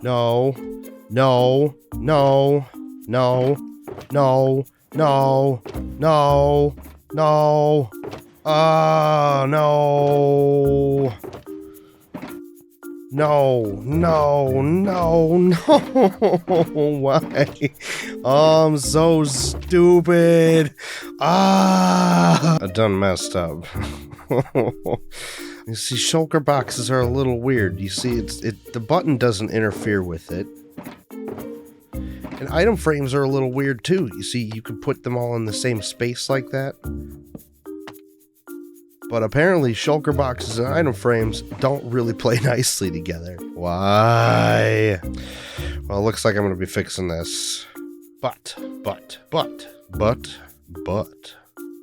No, no, no, no, no, no, no, no. Oh, no. No, no, no, no. Why? Oh, I'm so stupid. Ah, I done messed up. You see, shulker boxes are a little weird. You see, the button doesn't interfere with it. And item frames are a little weird too. You see, you could put them all in the same space like that. But apparently shulker boxes and item frames don't really play nicely together. Why? Well, it looks like I'm going to be fixing this. But.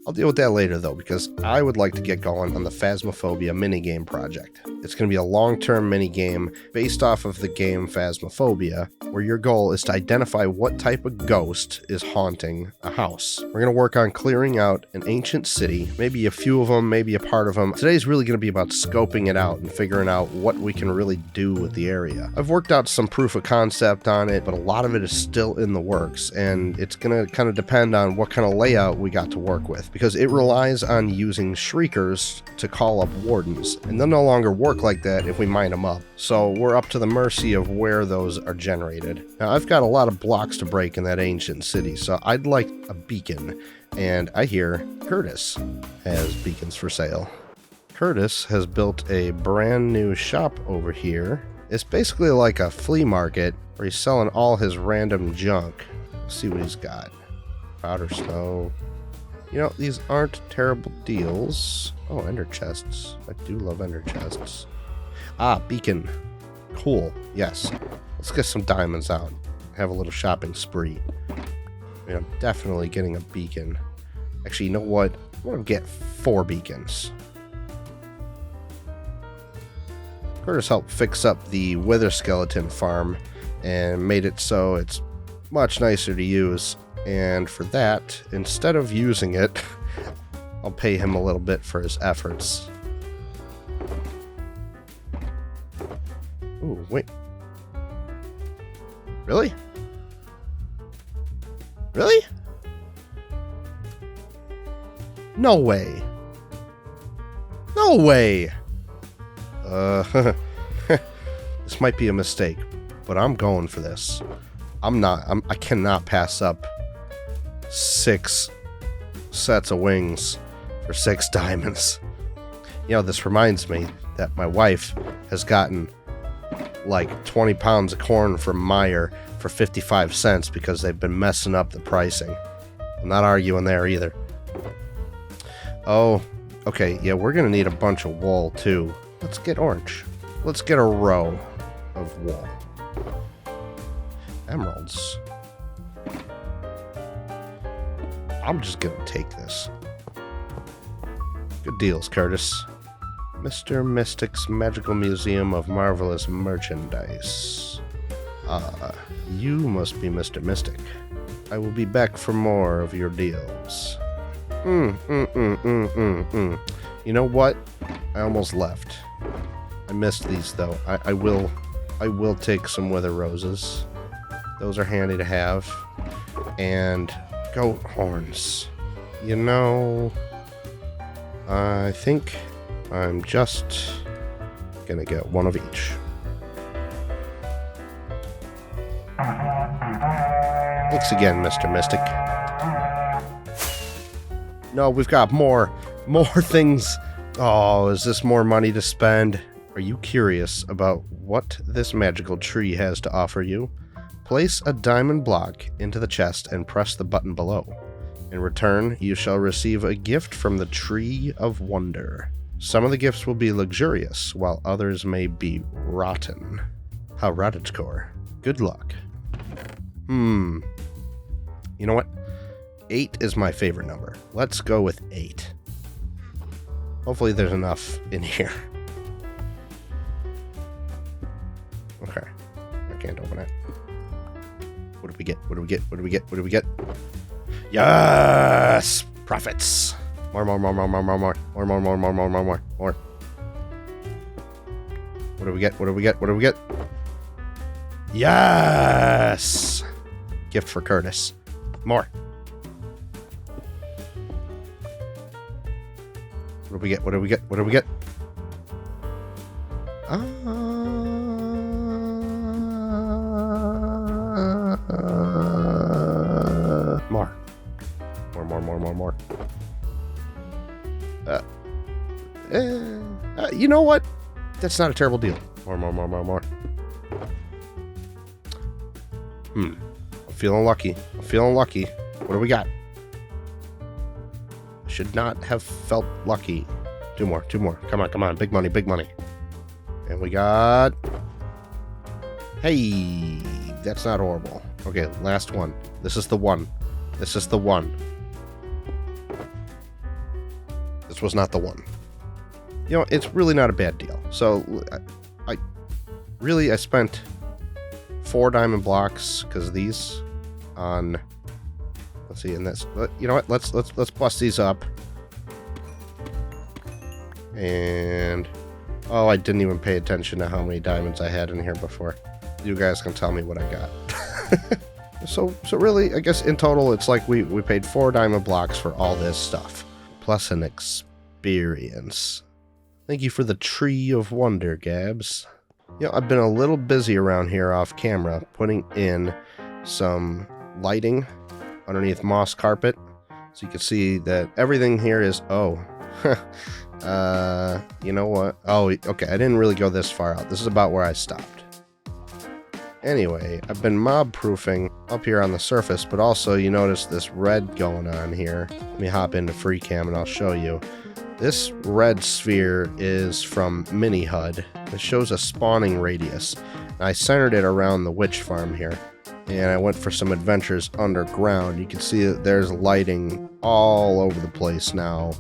I'll deal with that later, though, because I would like to get going on the Phasmophobia minigame project. It's going to be a long-term minigame based off of the game Phasmophobia, where your goal is to identify what type of ghost is haunting a house. We're going to work on clearing out an ancient city, maybe a few of them, maybe a part of them. Today's really going to be about scoping it out and figuring out what we can really do with the area. I've worked out some proof of concept on it, but a lot of it is still in the works, and it's going to kind of depend on what kind of layout we got to work with, because it relies on using shriekers to call up wardens, and they'll no longer work like that if we mine them up. So we're up to the mercy of where those are generated. Now, I've got a lot of blocks to break in that ancient city, so I'd like a beacon, and I hear Curtis has beacons for sale. Curtis has built a brand new shop over here. It's basically like a flea market where he's selling all his random junk. Let's see what he's got. Powder snow. You know, these aren't terrible deals. Oh, ender chests. I do love ender chests. Ah, beacon. Cool. Yes. Let's get some diamonds out. Have a little shopping spree. I mean, I'm definitely getting a beacon. Actually, you know what? I want to get 4 beacons. Curtis helped fix up the wither skeleton farm and made it so it's much nicer to use. And for that, instead of using it, I'll pay him a little bit for his efforts. Ooh, wait. Really? Really? No way. No way. This might be a mistake, but I'm going for this. I cannot pass up 6 sets of wings for 6 diamonds. You know, this reminds me that my wife has gotten like 20 pounds of corn from Meijer for 55 cents because they've been messing up the pricing. I'm not arguing there either. Oh, okay, yeah, we're gonna need a bunch of wool too. Let's get orange. Let's get a row of wool. Emeralds. I'm just gonna take this. Good deals, Curtis. Mr. Mystic's Magical Museum of Marvelous Merchandise. Ah, you must be Mr. Mystic. I will be back for more of your deals. You know what? I almost left. I missed these though. I will take some wither roses. Those are handy to have. And goat horns. You know, I think I'm just gonna get one of each. Thanks again, Mr. Mystic. No, we've got more things. Oh, is this more money to spend? Are you curious about what this magical tree has to offer you? Place a diamond block into the chest and press the button below. In return, you shall receive a gift from the Tree of Wonder. Some of the gifts will be luxurious, while others may be rotten. How Cottagecore. Good luck. You know what? 8 is my favorite number. Let's go with 8. Hopefully there's enough in here. Okay. I can't open it. What do we get? What do we get? What do we get? What do we get? Yes! Profits! More. What do we get? Yes! Gift for Curtis. More. What do we get? More. You know what? That's not a terrible deal. More. I'm feeling lucky. What do we got? Should not have felt lucky. Two more. Come on. Big money. And we got... Hey, that's not horrible. Okay, last one. This is the one. This was not the one. You know, it's really not a bad deal. So, I spent 4 diamond blocks because of these on... Let's see, and that's... You know what? Let's bust these up. And... Oh, I didn't even pay attention to how many diamonds I had in here before. You guys can tell me what I got. So really, I guess in total, it's like we paid 4 diamond blocks for all this stuff. Plus an experience. Thank you for the Tree of Wonder, Gabs. You know, I've been a little busy around here off camera, putting in some lighting underneath moss carpet. So you can see that everything here is... Oh, you know what? Oh, okay, I didn't really go this far out. This is about where I stopped. Anyway, I've been mob-proofing up here on the surface, but also you notice this red going on here. Let me hop into free cam and I'll show you. This red sphere is from Mini HUD. It shows a spawning radius. I centered it around the witch farm here, and I went for some adventures underground. You can see that there's lighting all over the place now.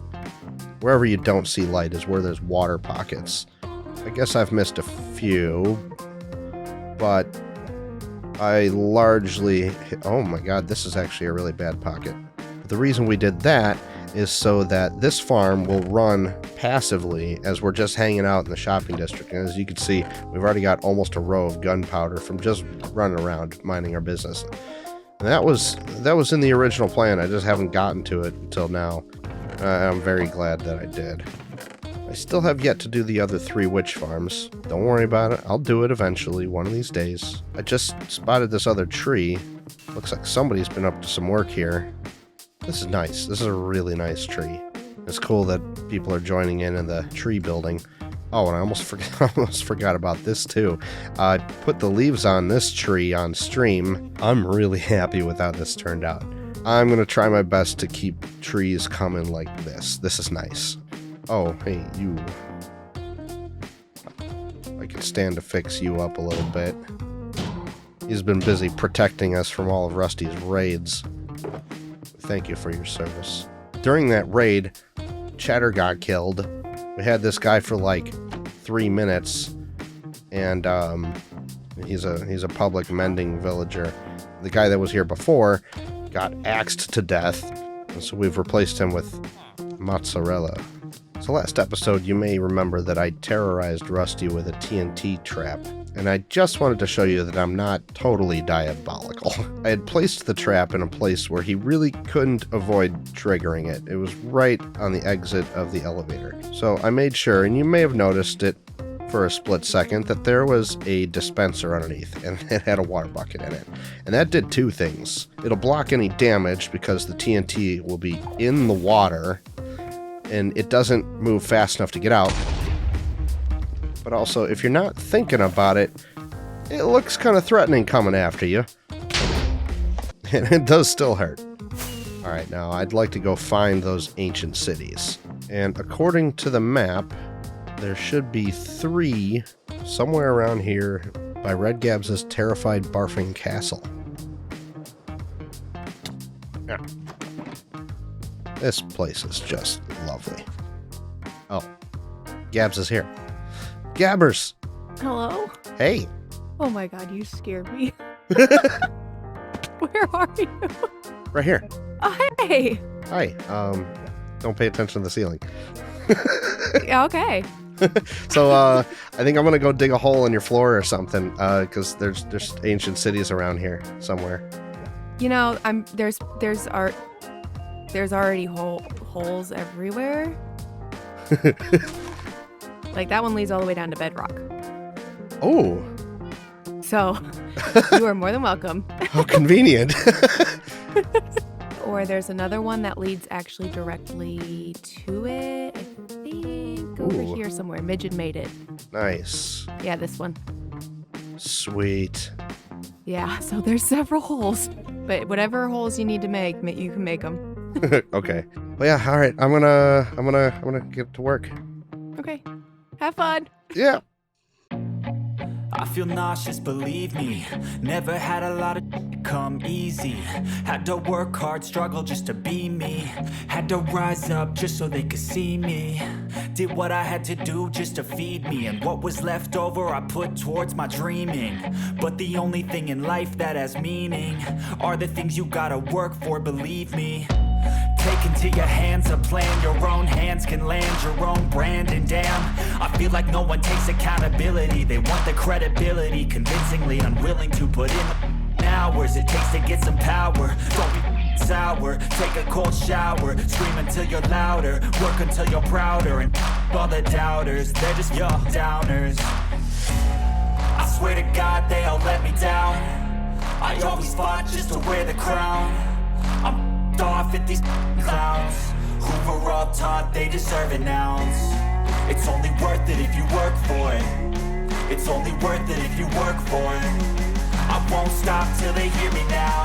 Wherever you don't see light is where there's water pockets. I guess I've missed a few, but I largely... Oh my god, this is actually a really bad pocket. But the reason we did that is so that this farm will run passively as we're just hanging out in the shopping district. And as you can see, we've already got almost a row of gunpowder from just running around minding our business. And that was in the original plan. I just haven't gotten to it until now. I'm very glad that I did. I still have yet to do the other 3 witch farms. Don't worry about it. I'll do it eventually, one of these days. I just spotted this other tree. Looks like somebody's been up to some work here. This is nice. This is a really nice tree. It's cool that people are joining in the tree building. Oh, and I almost forgot about this too. I put the leaves on this tree on stream. I'm really happy with how this turned out. I'm going to try my best to keep trees coming like this. This is nice. Oh, hey, you. I can stand to fix you up a little bit. He's been busy protecting us from all of Rusty's raids. Thank you for your service. During that raid, Chatter got killed. We had this guy for like 3 minutes, and he's a public mending villager. The guy that was here before got axed to death, and so we've replaced him with mozzarella. So last episode, you may remember that I terrorized Rusty with a TNT trap, and I just wanted to show you that I'm not totally diabolical. I had placed the trap in a place where he really couldn't avoid triggering it. It was right on the exit of the elevator. So I made sure, and you may have noticed it for a split second, that there was a dispenser underneath, and it had a water bucket in it. And that did 2 things. It'll block any damage because the TNT will be in the water, and it doesn't move fast enough to get out. But also, if you're not thinking about it, it looks kind of threatening coming after you. And it does still hurt. Alright, now I'd like to go find those ancient cities. And according to the map, there should be 3 somewhere around here by Red Gabs' terrified barfing castle. Yeah. This place is just lovely. Oh, Gabs is here. Gabbers! Hello? Hey! Oh my god, you scared me. Where are you? Right here. Oh, hey! Hi, Don't pay attention to the ceiling. Yeah, okay. So I think I'm gonna go dig a hole in your floor or something, because there's ancient cities around here somewhere. You know, there's already holes everywhere. Like that one leads all the way down to bedrock. Oh. So you are more than welcome. How convenient. Or there's another one that leads actually directly to it. I think over Ooh. here somewhere. Midget made it. Nice. Yeah, this one. Sweet. Yeah, so there's several holes. But whatever holes you need to make, you can make them. Okay. Well, yeah. All right. I'm gonna get to work. Okay. Have fun. Yeah. I feel nauseous, believe me. Never had a lot of come easy. Had to work hard, struggle just to be me. Had to rise up just so they could see me. Did what I had to do just to feed me. And what was left over I put towards my dreaming. But the only thing in life that has meaning are the things you gotta work for, believe me. Take into your hands a plan. Your own hands can land your own brand. And damn, I feel like no one takes accountability. They want the credibility, convincingly unwilling to put in the hours it takes to get some power. Don't be sour, take a cold shower. Scream until you're louder, work until you're prouder. And all the doubters, they're just your downers. I swear to God they all let me down. I always fought just to wear the crown. I'm off at these clowns who were all taught they deserve an ounce. It's only worth it if you work for it. It's only worth it if you work for it. I won't stop till they hear me now.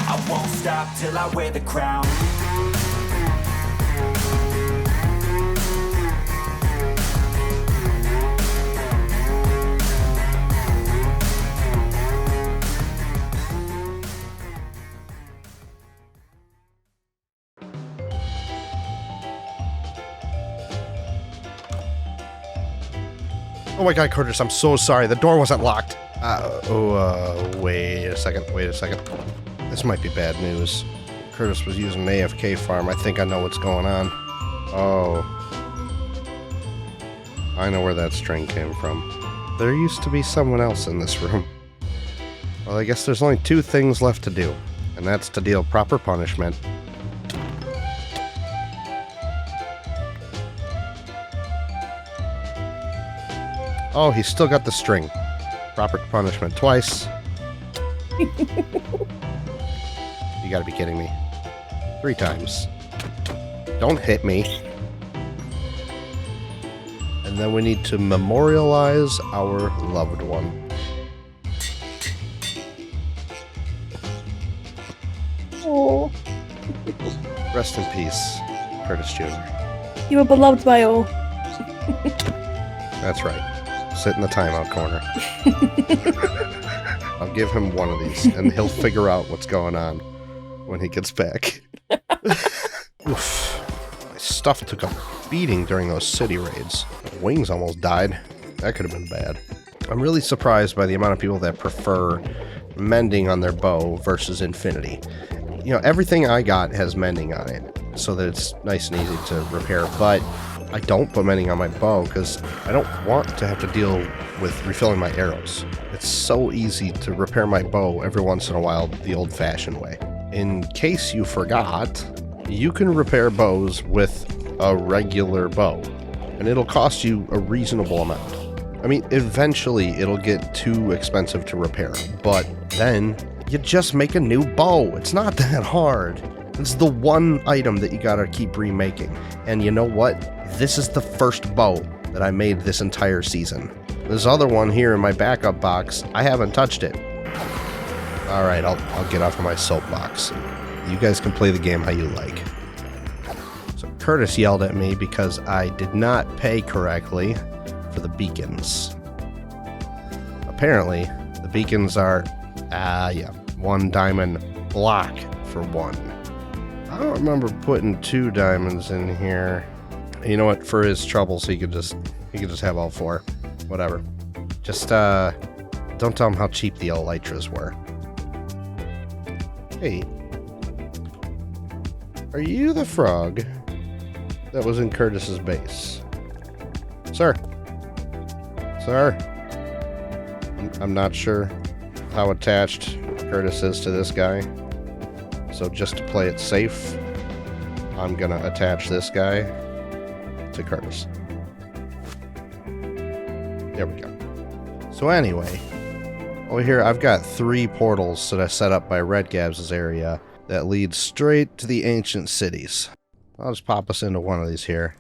I won't stop till I wear the crown. Oh my God, Curtis, I'm so sorry. The door wasn't locked. Wait a second. This might be bad news. Curtis was using an AFK farm. I think I know what's going on. Oh. I know where that string came from. There used to be someone else in this room. Well, I guess there's only two things left to do, and that's to deal proper punishment. Oh, he's still got the string. Proper punishment twice. You gotta be kidding me. 3 times. Don't hit me. And then we need to memorialize our loved one. Oh, Rest in peace, Curtis Jr. you were beloved by all. That's right. Sit in the timeout corner. I'll give him one of these, and he'll figure out what's going on when he gets back. Oof. My stuff took a beating during those city raids. My wings almost died. That could have been bad. I'm really surprised by the amount of people that prefer mending on their bow versus infinity. You know, everything I got has mending on it, so that it's nice and easy to repair, but I don't put mending on my bow because I don't want to have to deal with refilling my arrows. It's so easy to repair my bow every once in a while the old-fashioned way. In case you forgot, you can repair bows with a regular bow, and it'll cost you a reasonable amount. I mean, eventually it'll get too expensive to repair, but then you just make a new bow. It's not that hard. It's the one item that you gotta keep remaking. And you know what? This is the first bow that I made this entire season. This other one here in my backup box, I haven't touched it. Alright, I'll get off of my soapbox. You guys can play the game how you like. So Curtis yelled at me because I did not pay correctly for the beacons. Apparently, the beacons are, 1 diamond block for 1. I don't remember putting 2 diamonds in here. You know what? For his troubles, he could just have all 4. Whatever. Just don't tell him how cheap the elytras were. Hey, are you the frog that was in Curtis's base. Sir. Sir. I'm not sure how attached Curtis is to this guy. So just to play it safe, I'm gonna attach this guy to Curtis. There we go. So anyway, over here I've got 3 portals that I set up by Red Gabs' area that lead straight to the ancient cities. I'll just pop us into one of these here.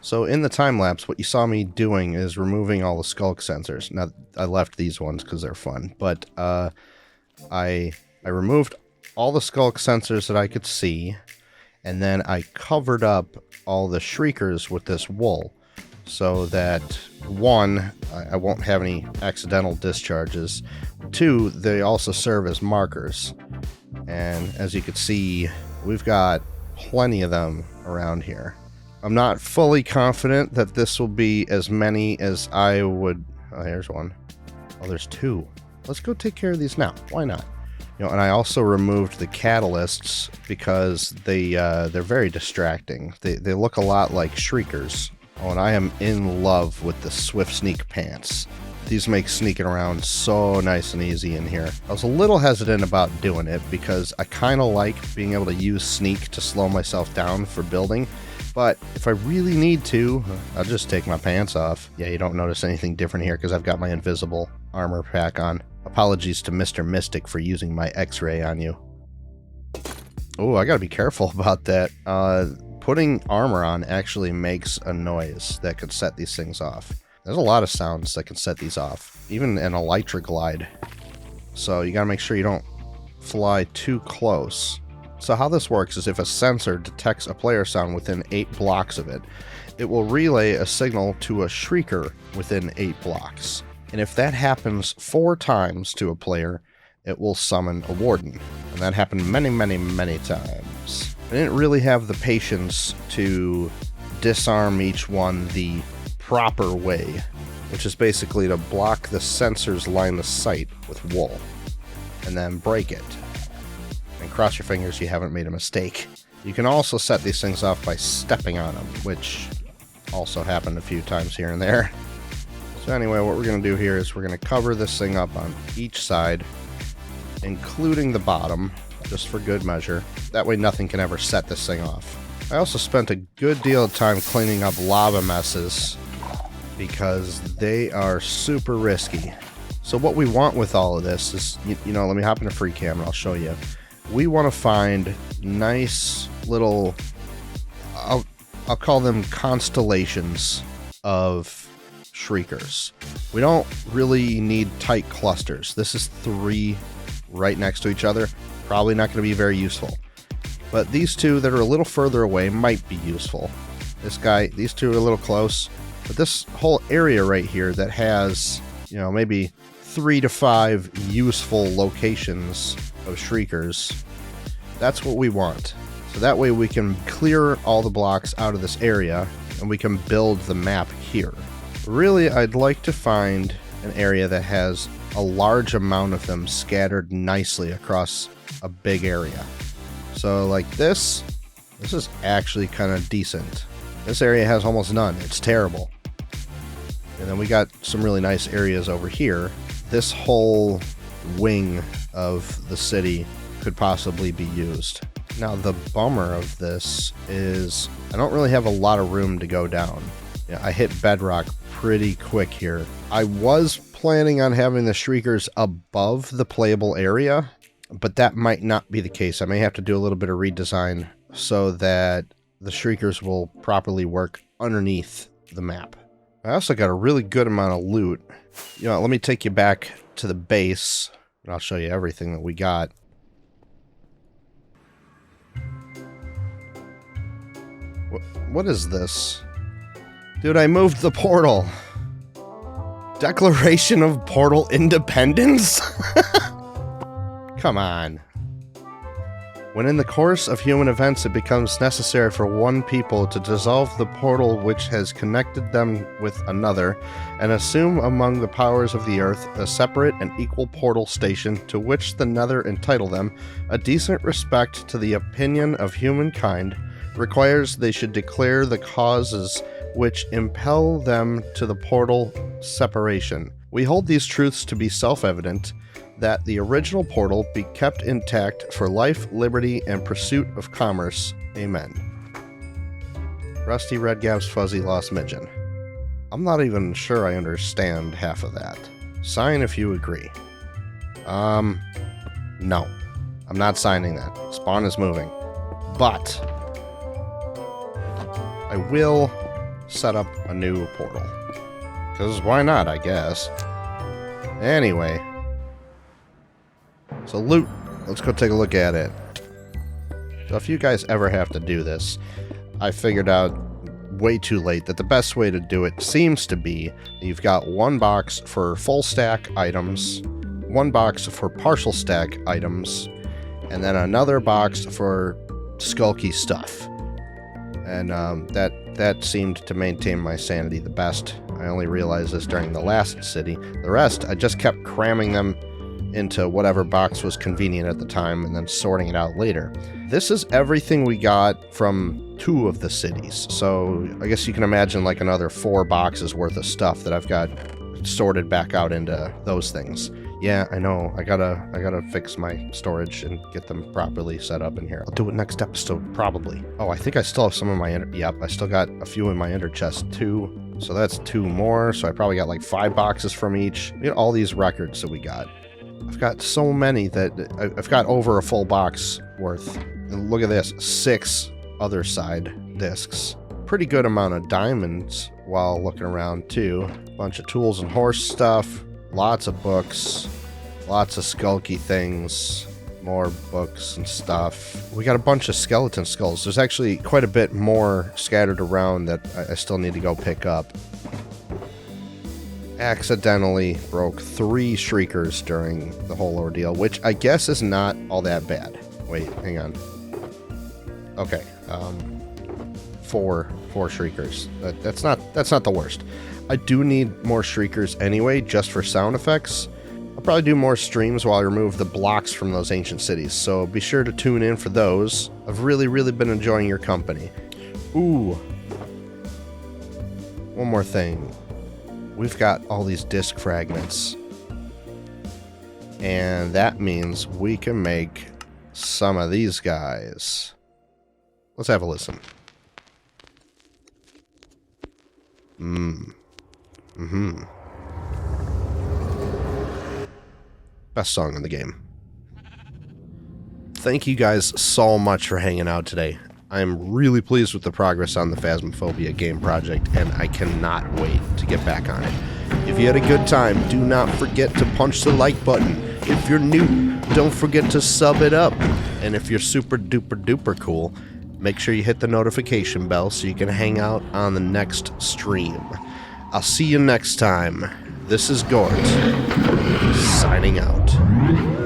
So in the time lapse, what you saw me doing is removing all the skulk sensors. Now, I left these ones because they're fun, but I removed all the skulk sensors that I could see, and then I covered up all the shriekers with this wool, so that 1, I won't have any accidental discharges. 2, they also serve as markers. And as you can see, we've got plenty of them around here. I'm not fully confident that this will be as many as I would... Oh, here's one. Oh, there's 2. Let's go take care of these now. Why not? You know, and I also removed the catalysts because they're very distracting. They look a lot like shriekers. Oh, and I am in love with the Swift Sneak pants. These make sneaking around so nice and easy in here. I was a little hesitant about doing it because I kind of like being able to use sneak to slow myself down for building. But if I really need to, I'll just take my pants off. Yeah, you don't notice anything different here because I've got my invisible armor pack on. Apologies to Mr. Mystic for using my X-ray on you. Oh, I gotta be careful about that. Putting armor on actually makes a noise that could set these things off. There's a lot of sounds that can set these off, even an elytra glide. So you gotta make sure you don't fly too close. So how this works is if a sensor detects a player sound within 8 blocks of it, it will relay a signal to a shrieker within 8 blocks. And if that happens 4 times to a player, it will summon a warden. And that happened many, many, many times. I didn't really have the patience to disarm each one the proper way, which is basically to block the sensor's line of sight with wool, and then break it. And cross your fingers you haven't made a mistake. You can also set these things off by stepping on them, which also happened a few times here and there. So anyway, what we're going to do here is we're going to cover this thing up on each side, including the bottom, just for good measure. That way nothing can ever set this thing off. I also spent a good deal of time cleaning up lava messes because they are super risky. So what we want with all of this is, you know, let me hop into free cam and I'll show you. We want to find nice little, I'll call them constellations of shriekers. We don't really need tight clusters. This is 3 right next to each other. Probably not going to be very useful. But these 2 that are a little further away might be useful. This guy, these 2 are a little close. But this whole area right here that has, you know, maybe 3 to 5 useful locations of shriekers, that's what we want. So that way we can clear all the blocks out of this area and we can build the map here. Really, I'd like to find an area that has a large amount of them scattered nicely across a big area. So like this is actually kind of decent. This area has almost none. It's terrible. And then we got some really nice areas over here. This whole wing of the city could possibly be used. Now the bummer of this is I don't really have a lot of room to go down. Yeah, I hit bedrock pretty quick here. I was planning on having the shriekers above the playable area, but that might not be the case. I may have to do a little bit of redesign so that the shriekers will properly work underneath the map. I also got a really good amount of loot. You know, let me take you back to the base and I'll show you everything that we got. What is this? Dude, I moved the portal. Declaration of Portal Independence? Come on. When in the course of human events it becomes necessary for one people to dissolve the portal which has connected them with another, and assume among the powers of the earth a separate and equal portal station to which the nether entitle them, a decent respect to the opinion of humankind, requires they should declare the causes which impel them to the portal separation. We hold these truths to be self-evident, that the original portal be kept intact for life, liberty, and pursuit of commerce. Amen. Rusty Redgap's Fuzzy Lost Midgeon. I'm not even sure I understand half of that. Sign if you agree. No. I'm not signing that. Spawn is moving. But I will set up a new portal. Because why not, I guess. Anyway. So loot. Let's go take a look at it. So if you guys ever have to do this, I figured out way too late that the best way to do it seems to be you've got one box for full stack items, one box for partial stack items, and then another box for skulky stuff. And that seemed to maintain my sanity the best. I only realized this during the last city. The rest, I just kept cramming them into whatever box was convenient at the time and then sorting it out later. This is everything we got from 2 of the cities. So I guess you can imagine like another 4 boxes worth of stuff that I've got sorted back out into those things. Yeah, I know. I gotta fix my storage and get them properly set up in here. I'll do it next episode, probably. Oh, I think I still have some of my yep, I still got a few in my ender chest too. So that's 2 more. So I probably got like 5 boxes from each. You know, all these records that we got. I've got so many that I've got over a full box worth. And look at this, 6 other side discs. Pretty good amount of diamonds while looking around too. Bunch of tools and horse stuff. Lots of books. Lots of skulky things. More books and stuff. We got a bunch of skeleton skulls. There's actually quite a bit more scattered around that I still need to go pick up. Accidentally broke 3 shriekers during the whole ordeal, which I guess is not all that bad. Wait, hang on. Okay, 4 shriekers. That's not the worst. I do need more shriekers anyway, just for sound effects. I'll probably do more streams while I remove the blocks from those ancient cities, so be sure to tune in for those. I've really been enjoying your company. Ooh. One more thing. We've got all these disc fragments. And that means we can make some of these guys. Let's have a listen. Best song in the game. Thank you guys so much for hanging out today. I'm really pleased with the progress on the Phasmophobia game project, and I cannot wait to get back on it. If you had a good time, do not forget to punch the like button. If you're new, don't forget to sub it up. And if you're super duper duper cool, make sure you hit the notification bell so you can hang out on the next stream. I'll see you next time. This is Gort, signing out.